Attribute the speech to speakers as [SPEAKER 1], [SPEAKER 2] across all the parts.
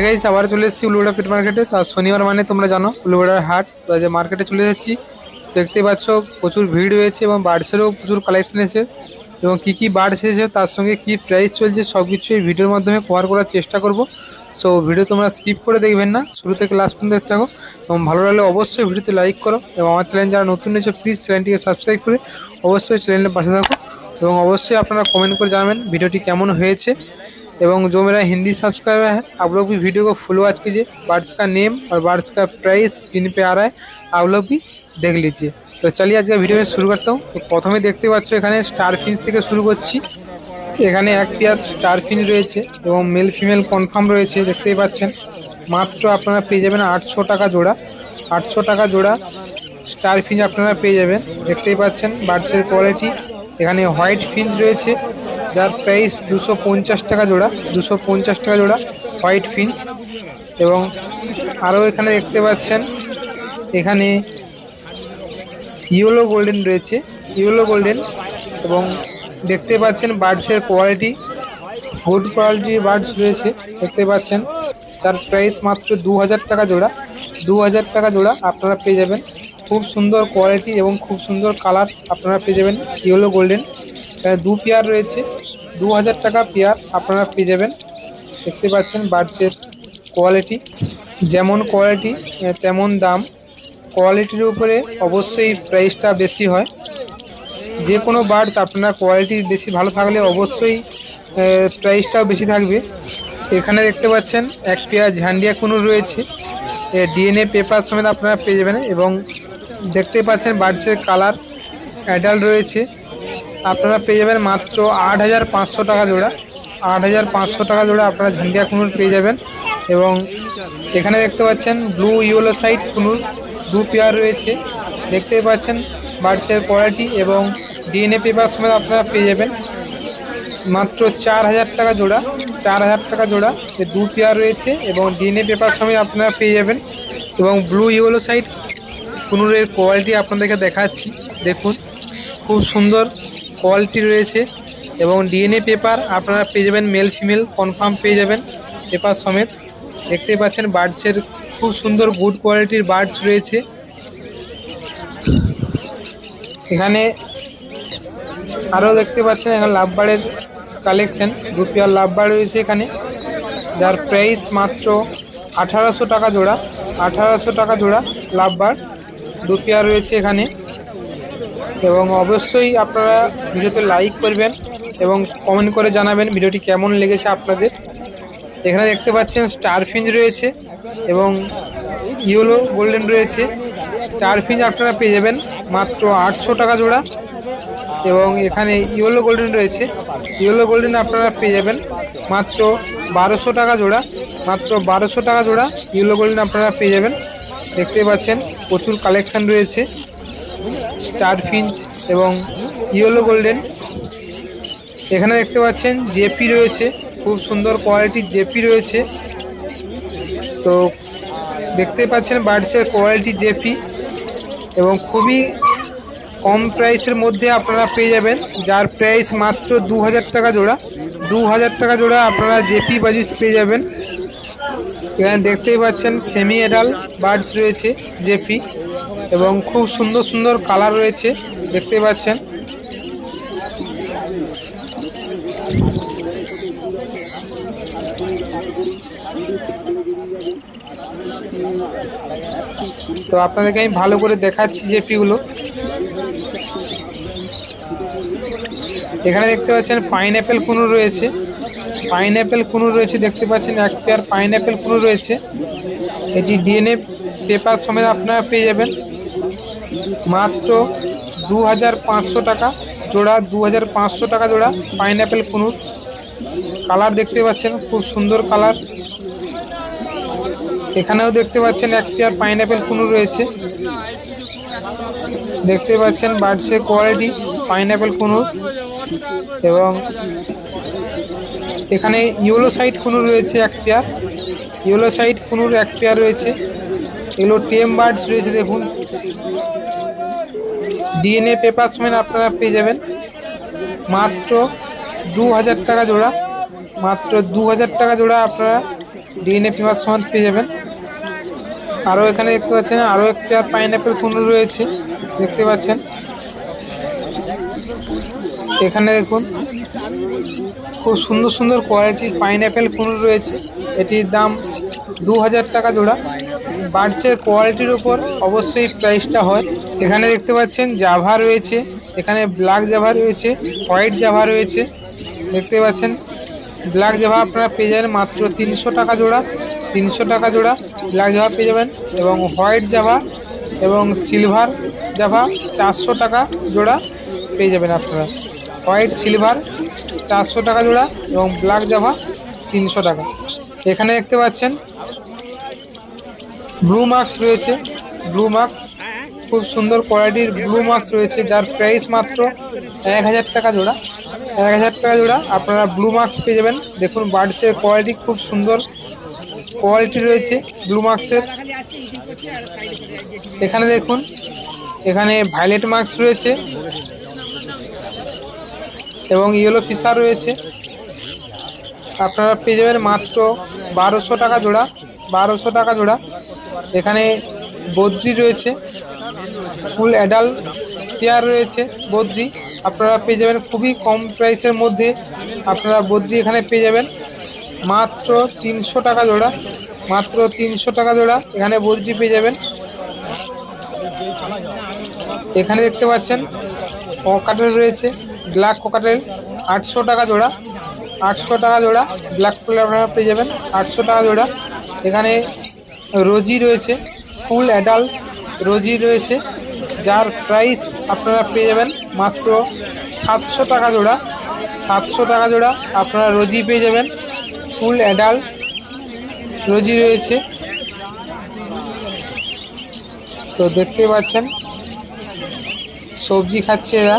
[SPEAKER 1] Guys আবার চলে এসেছি উলুবেড়া ফিট মার্কেটে। আর শনিবার মানে তোমরা জানো উলুবেড়ার হাট, যে মার্কেটে চলে এসেছি। দেখতে পাচ্ছ প্রচুর ভিড় হয়েছে এবং বার্ডসেরও প্রচুর কালেকশন এসেছে এবং কী বার্ডস এসেছে তার সঙ্গে কি প্রাইস চলছে সব কিছু এই ভিডিওর মাধ্যমে কভার করার চেষ্টা করব। সো ভিডিও তোমরা স্কিপ করে দেখবেন না, শুরু থেকে লাস্ট পর্যন্ত দেখতে থাকো এবং ভালো লাগলে অবশ্যই ভিডিওতে লাইক করো এবং আমার চ্যানেল যারা নতুন হয়েছে প্লিজ চ্যানেলটিকে সাবস্ক্রাইব করে অবশ্যই চ্যানেলের পাশে থাকো এবং অবশ্যই আপনারা কমেন্ট করে জানাবেন ভিডিওটি কেমন হয়েছে। एवं जो मेरा हिंदी सब्सक्राइबर है आप लोग भी वीडियो को फुल वॉच कीजिए। बर्ड्स का नेम और बर्ड्स का प्राइस स्क्रीन पे आ रहा है, आप लोग भी देख लीजिए। तो चलिए आज का वीडियो में शुरू करता हूँ। तो प्रथमे देखते पाচ্ছ এখানে স্টার ফিঞ্চ থেকে শুরু করছি। এখানে এক পিয়ার স্টার ফিঞ্চ রয়েছে এবং মেল ফিমেল কনফার্ম রয়েছে, দেখতেই পাচ্ছেন। মাত্র আপনারা পেয়ে যাবেন 800 টাকা জোড়া। 800 টাকা জোড়া স্টার ফিঞ্চ আপনারা পেয়ে যাবেন, দেখতেই পাচ্ছেন বার্ডসের কোয়ালিটি। এখানে হোয়াইট ফিঞ্চ রয়েছে যার প্রাইস 250 টাকা জোড়া। 250 টাকা জোড়া হোয়াইট ফিঞ্চ। এবং আরও এখানে দেখতে পাচ্ছেন এখানে ইয়েলো গোল্ডেন রয়েছে, ইয়েলো গোল্ডেন। এবং দেখতে পাচ্ছেন বার্ডসের কোয়ালিটি গুড কোয়ালিটির বার্ডস রয়েছে, দেখতে পাচ্ছেন। তার প্রাইস মাত্র 2000 টাকা জোড়া। 2000 টাকা জোড়া আপনারা পেয়ে যাবেন। খুব সুন্দর কোয়ালিটি এবং খুব সুন্দর কালার আপনারা পেয়ে যাবেন ইয়েলো গোল্ডেন। দু পেয়ার রয়েছে, 2000 টাকা পেয়ার আপনারা পেয়ে যাবেন। দেখতে পাচ্ছেন বার্ডসের কোয়ালিটি, যেমন কোয়ালিটি তেমন দাম। কোয়ালিটির উপরে অবশ্যই প্রাইসটা বেশি হয়। যে কোনো বার্ডস আপনার কোয়ালিটি বেশি ভালো থাকলে অবশ্যই প্রাইসটাও বেশি থাকবে। এখানে দেখতে পাচ্ছেন এক পেয়ার ঝান্ডিয়া কুনুর রয়েছে, ডিএনএ পেপার সমেত আপনারা পেয়ে যাবেন। এবং দেখতে পাচ্ছেন বার্ডসের কালার অ্যাডাল্ট রয়েছে, আপনারা পেয়ে যাবেন মাত্র 8500 টাকা জোড়া। 8500 টাকা জোড়া আপনারা ঝান্ডিয়া কুনুর পেয়ে যাবেন। এবং এখানে দেখতে পাচ্ছেন ব্লু ইয়েলো সাইড কুনুর দু পেয়ার রয়েছে, দেখতে পাচ্ছেন বার্ডসের কোয়ালিটি এবং ডিএনএ পেপার সমেত আপনারা পেয়ে যাবেন মাত্র 4000 টাকা জোড়া। 4000 টাকা জোড়া যে দু পেয়ার রয়েছে এবং ডিএনএ পেপার সমেত আপনারা পেয়ে যাবেন। এবং ব্লু ইয়েলো সাইড কুনুরের কোয়ালিটি আপনাদেরকে দেখাচ্ছি, দেখুন খুব সুন্দর কোয়ালিটি রয়েছে। এবং ডিএনএ পেপার আপনারা পেয়ে যাবেন, মেল ফিমেল কনফার্ম পেয়ে যাবেন পেপার সমেত। দেখতে পাচ্ছেন বার্ডসের খুব সুন্দর গুড কোয়ালিটির বার্ডস রয়েছে। এখানে আরও দেখতে পাচ্ছেন এখানে লাভবার্ডের কালেকশন, দু পেয়ার লাভবার্ড রয়েছে এখানে, যার প্রাইস মাত্র 1800 টাকা জোড়া। 1800 টাকা জোড়া লাভবার্ড দু পেয়ার রয়েছে এখানে। এবং অবশ্যই আপনারা ভিডিওতে লাইক করবেন এবং কমেন্ট করে জানাবেন ভিডিওটি কেমন লেগেছে আপনাদের। এখানে দেখতে পাচ্ছেন স্টার ফিঞ্চ রয়েছে এবং ইয়েলো গোল্ডেন রয়েছে। স্টার ফিঞ্চ আপনারা পেয়ে যাবেন মাত্র 800 টাকা জোড়া। এবং এখানে ইয়েলো গোল্ডেন রয়েছে, ইয়েলো গোল্ডেন আপনারা পেয়ে যাবেন মাত্র 1200 টাকা জোড়া। মাত্র 1200 টাকা জোড়া ইয়েলো গোল্ডেন আপনারা পেয়ে যাবেন। দেখতে পাচ্ছেন প্রচুর কালেকশান রয়েছে স্টার ফিঞ্চ এবং ইয়েলো গোল্ডেন। এখানে দেখতে পাচ্ছেন জেপি রয়েছে, খুব সুন্দর কোয়ালিটির জেপি রয়েছে। তো দেখতে পাচ্ছেন বার্ডসের কোয়ালিটি জেপি এবং খুবই কম প্রাইসের মধ্যে আপনারা পেয়ে যাবেন, যার প্রাইস মাত্র 2000 টাকা জোড়া। 2000 টাকা জোড়া আপনারা জেপি বাজিস পেয়ে যাবেন। এখানে দেখতেই পাচ্ছেন সেমি এডাল বার্ডস রয়েছে জেপি এবং খুব সুন্দর সুন্দর কালার রয়েছে, দেখতে পাচ্ছেন। তো আপনাদেরকে আমি ভালো করে দেখাচ্ছি জেপিগুলো। এখানে দেখতে পাচ্ছেন পাইনঅ্যাপেল কুনুর রয়েছে, পাইনঅ্যাপেল কুনুর রয়েছে দেখতে পাচ্ছেন, এক পেয়ার পাইনঅ্যাপেল কুনুর রয়েছে। এটি ডিএনএ পেপার সমেত আপনারা পেয়ে যাবেন মাত্র 2500 টাকা জোড়া, 2500 টাকা জোড়া পাইনঅ্যাপেল কুনুর। কালার দেখতে পাচ্ছেন খুব সুন্দর কালার। এখানেও দেখতে পাচ্ছেন এক পেয়ার পাইনঅ্যাপেল কুনুর রয়েছে, দেখতে পাচ্ছেন বার্ডসের কোয়ালিটি পাইনঅ্যাপেল কুনুর। এবং এখানে ইয়েলো সাইড কুনুর রয়েছে এক পেয়ার, ইয়েলো সাইড কুনুর এক পেয়ার রয়েছে। এগুলো টেম বার্ডস রয়েছে, দেখুন ডিএনএ পেপার সমেত আপনারা পেয়ে যাবেন মাত্র 2000 টাকা জোড়া, মাত্র 2000 টাকা জোড়া আপনারা ডিএনএ পেপার সমেত পেয়ে যাবেন। আরও এখানে দেখতে পাচ্ছেন আরও এক পেয়ার পাইনঅ্যাপেল কুনুর রয়েছে, দেখতে পাচ্ছেন। এখানে দেখুন খুব সুন্দর সুন্দর কোয়ালিটির পাইনঅ্যাপেল কুনুর রয়েছে, এটির দাম 2000 টাকা জোড়া। বার্ডসের কোয়ালিটির উপর অবশ্যই প্রাইসটা হয়। এখানে দেখতে পাচ্ছেন জাভা রয়েছে, এখানে ব্ল্যাক জাভা রয়েছে, হোয়াইট জাভা রয়েছে, দেখতে পাচ্ছেন। ব্ল্যাক জাভা আপনারা পেয়ে যাবেন মাত্র 300 টাকা জোড়া, 300 টাকা জোড়া ব্ল্যাক জাভা পেয়ে যাবেন। এবং হোয়াইট জাভা এবং সিলভার জাভা 400 টাকা জোড়া পেয়ে যাবেন আপনারা। হোয়াইট সিলভার 400 টাকা জোড়া এবং ব্ল্যাক জাভা 300 টাকা। এখানে দেখতে পাচ্ছেন ব্লু মার্কস রয়েছে, ব্লু মার্কস খুব সুন্দর কোয়ালিটির ব্লু মার্কস রয়েছে, যার প্রাইস মাত্র 1000 টাকা জোড়া, 1000 টাকা জোড়া আপনারা ব্লু মার্কস পেয়ে যাবেন। দেখুন বার্ডসের কোয়ালিটি খুব সুন্দর কোয়ালিটি রয়েছে ব্লু মার্কসের। এখানে দেখুন এখানে ভায়োলেট মার্কস রয়েছে এবং ইয়েলো ফিশার রয়েছে, আপনারা পেয়ে যাবেন মাত্র 1200 টাকা জোড়া, 1200 টাকা জোড়া। এখানে বদ্রি রয়েছে, ফুল অ্যাডাল্ট পেয়ার রয়েছে বদ্রি, আপনারা পেয়ে যাবেন খুবই কম প্রাইসের মধ্যে। আপনারা বদ্রি এখানে পেয়ে যাবেন মাত্র 300 টাকা জোড়া, মাত্র 300 টাকা জোড়া এখানে বদ্রি পেয়ে যাবেন। এখানে দেখতে পাচ্ছেন ককাটেল রয়েছে, ব্ল্যাক ককাটেল 800 টাকা জোড়া, 800 টাকা জোড়া ব্ল্যাক ককাটেল আপনারা পেয়ে যাবেন 800 টাকা জোড়া। এখানে রোজি রয়েছে, ফুল অ্যাডাল্ট রোজি রয়েছে, যার প্রাইস আপনারা পেয়ে যাবেন মাত্র 700 টাকা জোড়া, 700 টাকা জোড়া আপনারা রোজি পেয়ে যাবেন, ফুল অ্যাডাল্ট রোজি রয়েছে। তো দেখতে পাচ্ছেন সবজি খাচ্ছে এরা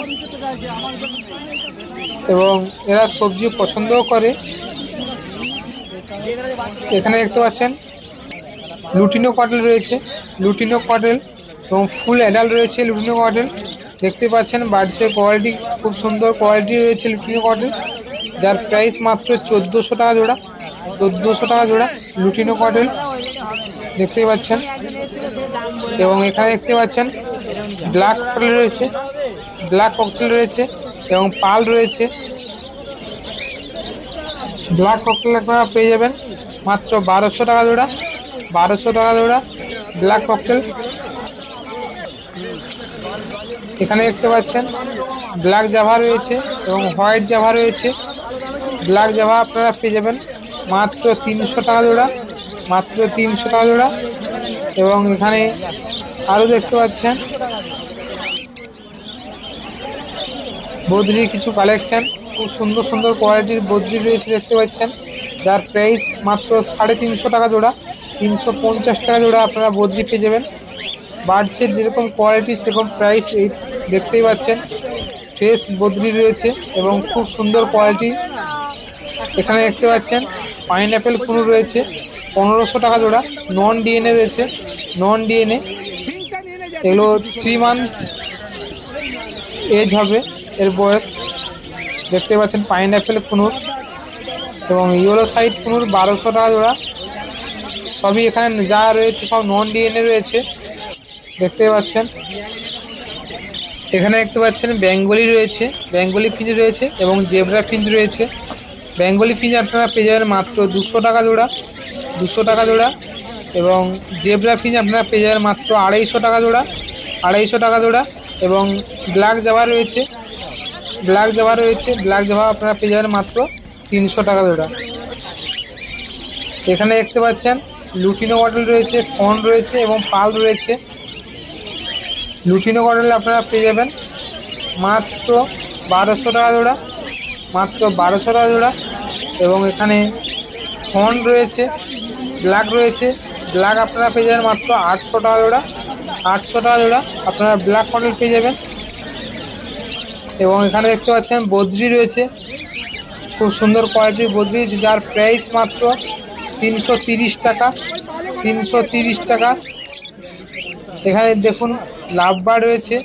[SPEAKER 1] এবং এরা সবজি পছন্দও করে। এখানে দেখতে পাচ্ছেন লুটিনো কটেল রয়েছে, লুটিনো কটেল এবং ফুল অ্যাডাল্ট রয়েছে লুটিনো কটেল, দেখতে পাচ্ছেন। বার্ডসের কোয়ালিটি খুব সুন্দর কোয়ালিটি রয়েছে লুটিনো কটেল, যার প্রাইস মাত্র 1400 টাকা জোড়া, 1400 টাকা জোড়া লুটিনো কটেল, দেখতে পাচ্ছেন। এবং এখানে দেখতে পাচ্ছেন ব্ল্যাক ককটেল রয়েছে, ব্ল্যাক ককটেল রয়েছে এবং পাল রয়েছে। ব্ল্যাক ককটেল আপনারা পেয়ে যাবেন মাত্র 1200 টাকা জোড়া, 1200 টাকা জোড়া ব্ল্যাক ককটেল। এখানে দেখতে পাচ্ছেন ব্ল্যাক জাভা রয়েছে এবং হোয়াইট জাভা রয়েছে। ব্ল্যাক জাভা আপনারা পেয়ে যাবেন মাত্র 300 টাকা জোড়া, মাত্র 300 টাকা জোড়া। এবং এখানে আরও দেখতে পাচ্ছেন বদ্রির কিছু কালেকশন, খুব সুন্দর সুন্দর কোয়ালিটির বদ্রি রয়েছে দেখতে পাচ্ছেন, যার প্রাইস মাত্র 350 টাকা জোড়া, 350 টাকা জোড়া আপনারা বদ্রি পেয়ে যাবেন। বার্ডসের যেরকম কোয়ালিটি সেরকম প্রাইস এই দেখতেই পাচ্ছেন। ফ্রেশ বদ্রি রয়েছে এবং খুব সুন্দর কোয়ালিটি। এখানে দেখতে পাচ্ছেন পাইনঅ্যাপেল কুনুর রয়েছে 1500 টাকা জোড়া, নন ডিএনএ রয়েছে, নন ডিএনএ, এগুলো 3 মান্থ এজ হবে এর বয়স, দেখতে পাচ্ছেন পাইনঅ্যাপেল কুনুর। এবং ইয়েলো সাইড কুনুর 1200 টাকা জোড়া, সবই এখানে যা রয়েছে সব নন ডিএনএ রয়েছে, দেখতে পাচ্ছেন। এখানে দেখতে পাচ্ছেন বেঙ্গলি রয়েছে, বেঙ্গলি ফিঞ্চ রয়েছে এবং জেব্রা ফিঞ্চ রয়েছে, বেঙ্গলি ফিঞ্চ আপনারা পেয়ে যাবেন মাত্র 200 টাকা জোড়া, 200 টাকা জোড়া। এবং জেব্রা ফিঞ্চ আপনারা পেয়ে যাবেন মাত্র 250 টাকা জোড়া, 250 টাকা জোড়া। এবং ব্ল্যাক জাভা রয়েছে, ব্ল্যাক জাভা রয়েছে, ব্ল্যাক জাভা আপনারা পেয়ে যাবেন মাত্র 300 টাকা জোড়া। এখানে দেখতে পাচ্ছেন লুটিনো কটল রয়েছে, ফন রয়েছে এবং পাল রয়েছে। লুটিনো কটল আপনারা পেয়ে যাবেন মাত্র 1200 টাকা জোড়া, মাত্র 1200 টাকা জোড়া। এবং এখানে ফন রয়েছে, ব্ল্যাক রয়েছে, ব্ল্যাক আপনারা পেয়ে যাবেন মাত্র 800 টাকা জোড়া, 800 টাকা জোড়া আপনারা ব্ল্যাক কটল পেয়ে যাবেন। এবং এখানে দেখতে পাচ্ছেন বদ্রি রয়েছে, খুব সুন্দর কোয়ালিটির বদ্রি রয়েছে, যার প্রাইস মাত্র 330 টাকা, 330 টাকা। এখানে দেখুন লাভবার রয়েছে,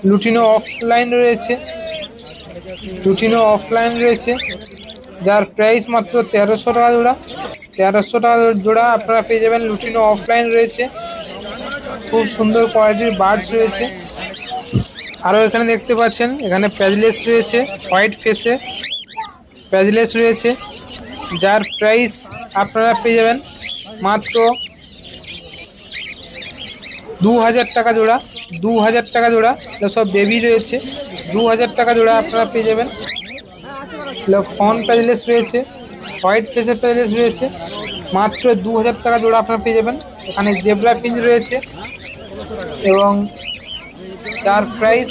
[SPEAKER 1] লুটিনো অফলাইন রয়েছে, লুটিনো অফলাইন রয়েছে, যার প্রাইস মাত্র 1300 টাকা জোড়া, 1300 টাকা জোড়া আপনারা পেয়ে যাবেন। লুটিনো অফলাইন রয়েছে, খুব সুন্দর কোয়ালিটির বার্ডস রয়েছে। আরও এখানে দেখতে পাচ্ছেন এখানে প্যাজলেস রয়েছে, হোয়াইট ফেসে প্যাজলেস রয়েছে, যার প্রাইস আপনারা পেয়ে যাবেন মাত্র 2000 টাকা জোড়া, 2000 টাকা জোড়া। সব বেবি রয়েছে, 2000 টাকা জোড়া আপনারা পেয়ে যাবেন। ফন প্যাজলেস রয়েছে, হোয়াইট ফেসের প্যাজলেস রয়েছে, মাত্র 2000 টাকা জোড়া আপনারা পেয়ে যাবেন। এখানে জেব্রা ফিঞ্চ রয়েছে এবং তার প্রাইস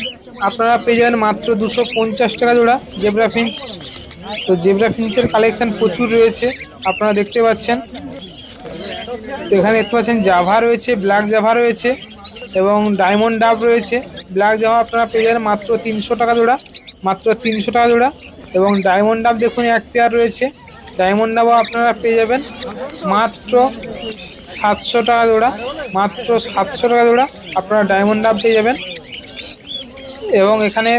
[SPEAKER 1] আপনারা পেয়ে যাবেন মাত্র 250 টাকা জোড়া জেব্রা ফিঞ্চ। তো জেব্রা ফিঞ্চের কালেকশন প্রচুর রয়েছে আপনারা দেখতে পাচ্ছেন। তো এখানে দেখতে পাচ্ছেন জাভা রয়েছে, ব্ল্যাক জাভা রয়েছে এবং ডায়মন্ড ডাব রয়েছে। ব্ল্যাক জাভা আপনারা পেয়ে যাবেন মাত্র 300 টাকা জোড়া, মাত্র 300 টাকা জোড়া। এবং ডায়মন্ড ডাব দেখুন এক পেয়ার রয়েছে, ডায়মন্ড ডাবও আপনারা পেয়ে যাবেন মাত্র 700 টাকা জোড়া, মাত্র 700 টাকা জোড়া আপনারা ডায়মন্ড ডাব পেয়ে যাবেন। এবং এখানে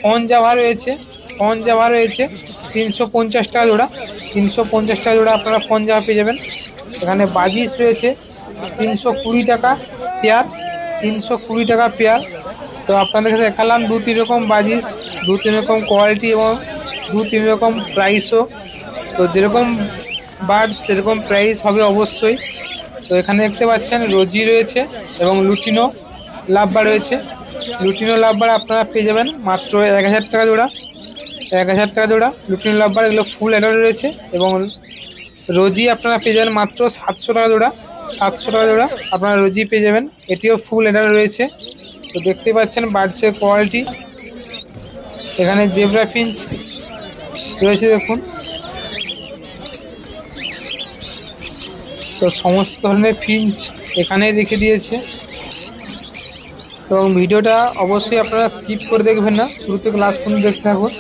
[SPEAKER 1] ফন জাভা রয়েছে, ফন জাভা রয়েছে 350 টাকা জোড়া, 350 টাকা জোড়া আপনারা ফন জাভা পেয়ে যাবেন। এখানে বাজিস রয়েছে 320 টাকা পেয়ার, 320 টাকা পেয়ার। তো আপনাদেরকে দেখালাম 2-3 রকম বাজিস, 2-3 রকম কোয়ালিটি এবং 2-3 রকম প্রাইসও। তো যেরকম বার্ড সেরকম প্রাইস হবে অবশ্যই। তো এখানে দেখতে পাচ্ছেন রোজি রয়েছে এবং লুটিনো লাভবার রয়েছে। লুটিনো লাভবার আপনারা পেয়ে যাবেন মাত্র 1000 টাকা জোড়া, 1000 টাকা জোড়া লুটিনো লাভবার। এগুলো ফুল অ্যাডাল্ট রয়েছে। এবং রোজি আপনারা পেয়ে যাবেন মাত্র 700 টাকা জোড়া, 700 টাকা জোড়া আপনারা রোজি পেয়ে যাবেন, এটিও ফুল অ্যাডাল্ট রয়েছে। তো দেখতে পাচ্ছেন বার্ডসের কোয়ালিটি। এখানে জেব্রা ফিঞ্চ রয়েছে দেখুন। তো সমস্ত ধরনের ফিঞ্চ এখানেই রেখে দিয়েছে। এবং ভিডিওটা অবশ্যই আপনারা স্কিপ করে দেখবেন না, শুরু থেকে লাস্ট পর্যন্ত দেখতে থাকুন।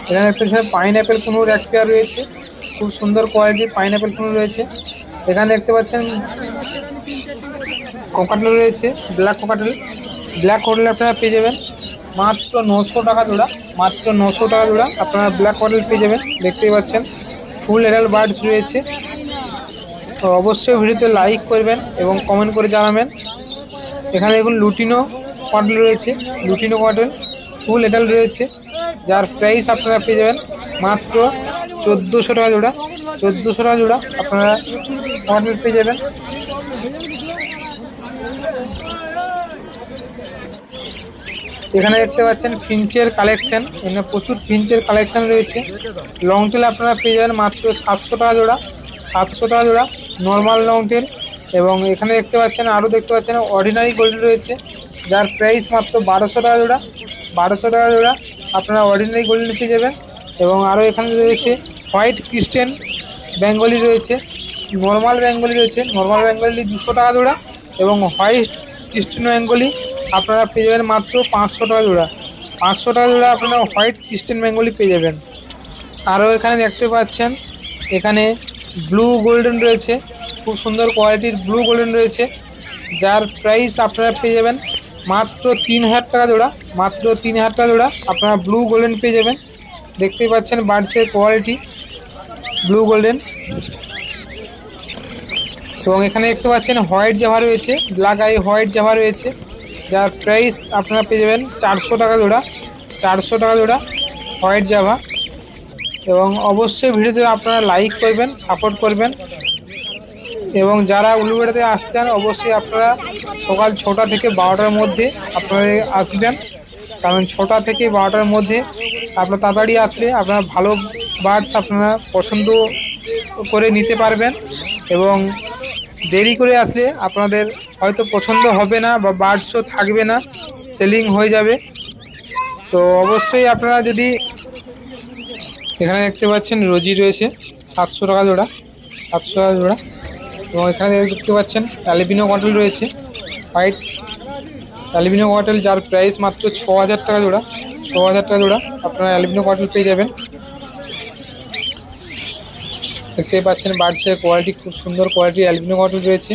[SPEAKER 1] এখানে একটা পাইনঅ্যাপেল কুনুর এক পেয়ার রয়েছে, খুব সুন্দর কোয়ালিটির পাইনঅ্যাপেল কুনুর রয়েছে। এখানে দেখতে পাচ্ছেন কোকাটেল রয়েছে, ব্ল্যাক কোকাটেল, ব্ল্যাক কোকাটেল আপনারা পেয়ে যাবেন মাত্র 900 টাকা জোড়া, মাত্র 900 টাকা জোড়া আপনারা ব্ল্যাক কোকাটেল পেয়ে যাবেন। দেখতেই পাচ্ছেন ফুল অ্যাডাল্ট বার্ডস রয়েছে। তো অবশ্যই ভিডিওতে লাইক করবেন এবং কমেন্ট করে জানাবেন। এখানে দেখুন লুটিনো কটল রয়েছে, লুটিনো কটল ফুল অ্যাডাল্ট রয়েছে, যার প্রাইস আপনারা পেয়ে যাবেন মাত্র 1400 টাকা জোড়া, 1400 টাকা জোড়া আপনারা কটল পেয়ে যাবেন। এখানে দেখতে পাচ্ছেন ফিঞ্চের কালেকশন, এখানে প্রচুর ফিঞ্চের কালেকশন রয়েছে। লং টেল আপনারা পেয়ে যাবেন মাত্র 700 টাকা জোড়া, 700 টাকা জোড়া নর্মাল লং টেল। এবং এখানে দেখতে পাচ্ছেন আরও দেখতে পাচ্ছেন অর্ডিনারি গোল্ড রয়েছে, যার প্রাইস মাত্র 1200 টাকা জোড়া, 1200 টাকা জোড়া আপনারা অর্ডিনারি গোল্ড পেয়ে যাবেন। এবং আরও এখানে রয়েছে হোয়াইট ক্রিস্টেন বেঙ্গলি রয়েছে, নর্মাল বেঙ্গলি রয়েছে, নর্মাল বেঙ্গলি 200 টাকা জোড়া। এবং হোয়াইট ক্রিস্টেন বেঙ্গলি আপনারা পেয়ে যাবেন মাত্র 500 টাকা জোড়া, 500 টাকা জোড়া আপনারা হোয়াইট ক্রিস্টেন বেঙ্গলি পেয়ে যাবেন। আরও এখানে দেখতে পাচ্ছেন এখানে ব্লু গোল্ডেন রয়েছে, খুব সুন্দর কোয়ালিটির ব্লু গোল্ডেন রয়েছে, যার প্রাইস আপনারা পেয়ে যাবেন মাত্র 3000 টাকা জোড়া, মাত্র 3000 টাকা জোড়া আপনারা ব্লু গোল্ডেন পেয়ে যাবেন। দেখতেই পাচ্ছেন বার্ডসের কোয়ালিটি ব্লু গোল্ডেন। এবং এখানে দেখতে পাচ্ছেন হোয়াইট জাভা রয়েছে, ব্ল্যাক আই হোয়াইট জাভা রয়েছে, যার প্রাইস আপনারা পেয়ে যাবেন 400 টাকা জোড়া, 400 টাকা জোড়া হোয়াইট জাভা। এবং অবশ্যই ভিডিওতে আপনারা লাইক করবেন, সাপোর্ট করবেন। এবং যারা উলুবেড়াতে আসছেন অবশ্যই আপনারা সকাল 6টা থেকে 12টার মধ্যে আপনারা আসবেন, কারণ 6টা থেকে 12টার মধ্যে আপনারা তাড়াতাড়ি আসলে আপনারা ভালো বার্ডস আপনারা পছন্দ করে নিতে পারবেন। এবং দেরি করে আসলে আপনাদের হয়তো পছন্দ হবে না বা বার্ডসও থাকবে না, সেলিং হয়ে যাবে। তো অবশ্যই আপনারা যদি এখানে দেখতে পাচ্ছেন রোজি রয়েছে 700 টাকা জোড়া, 700 টাকা জোড়া। এবং এখানে দেখতে পাচ্ছেন অ্যালবিনো কটল রয়েছে, হোয়াইট অ্যালবিনো কটল, যার প্রাইস মাত্র 6000 টাকা জোড়া। 6000 টাকা জোড়া আপনারা অ্যালবিনো কটল পেয়ে যাবেন। দেখতে পাচ্ছেন বার্ডসের কোয়ালিটি, খুব সুন্দর কোয়ালিটির অ্যালবিনো কটল রয়েছে।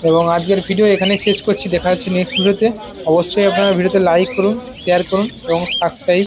[SPEAKER 1] এবং আজকের ভিডিও এখানেই শেষ করছি, দেখা হচ্ছে নেক্সট ভিডিওতে। অবশ্যই আপনারা ভিডিওতে লাইক করুন, শেয়ার করুন এবং সাবস্ক্রাইব